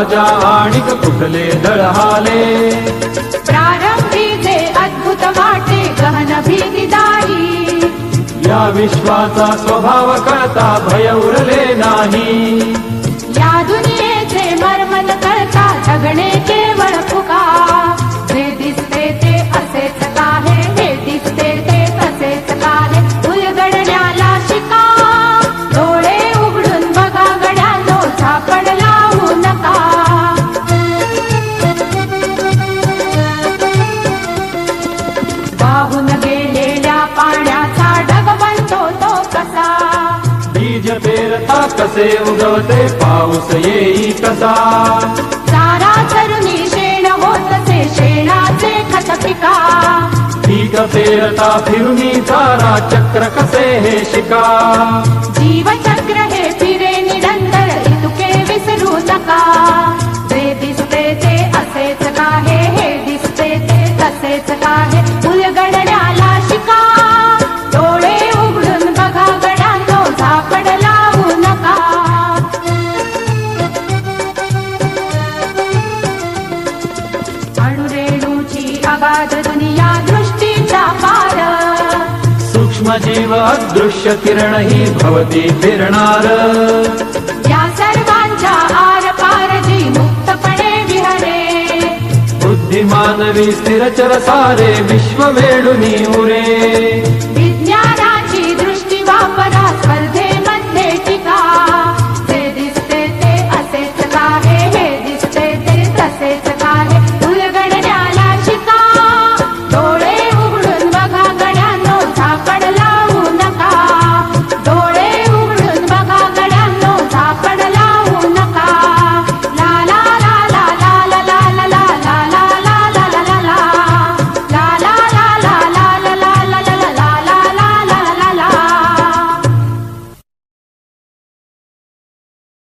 राजा आणिक कुठले दळहाले प्रारंभी जे अद्भुत वाटे गहन भीतीदायी या विश्वाचा स्वभाव कळता भय उरले नाही या दुनियेचे मर्म न कळता जगणे केवळ फुका जे दिसते ते असेच काहे हे दिसते ते असेच काहे उलगडण्याला शिका डोळे उघडून बघा गड्यानो झापड लावू नका वाहून गेलेल्या पाण्याचा ढग बनतो तो कसा बीज पेरता कसे उगवते पाऊस येई कसा चारा चरुणी शेण होतसे शेणाचे खत पिका पीक पेरता फिरुनी चारा चक्र कसे हे शिका जीवचक्र हे फिरे निरंतर इतुके विसरू नका जे दिसते ते असेच काहे हे दिसते ते तसेच काहे उलगडण्याला शिका डोळे उघडून बघा गड्यांनो झापड लावू नका अणुरेणूची अगाध दुनिया दृष्टीचा पार सूक्ष्म जीव अदृश्य किरण ही भवती फिरणार या सर्वांच्या आर पार जी मुक्तपणे विहरे बुद्धिमानवी स्थिरचर सारे विश्व वेडुनी उरे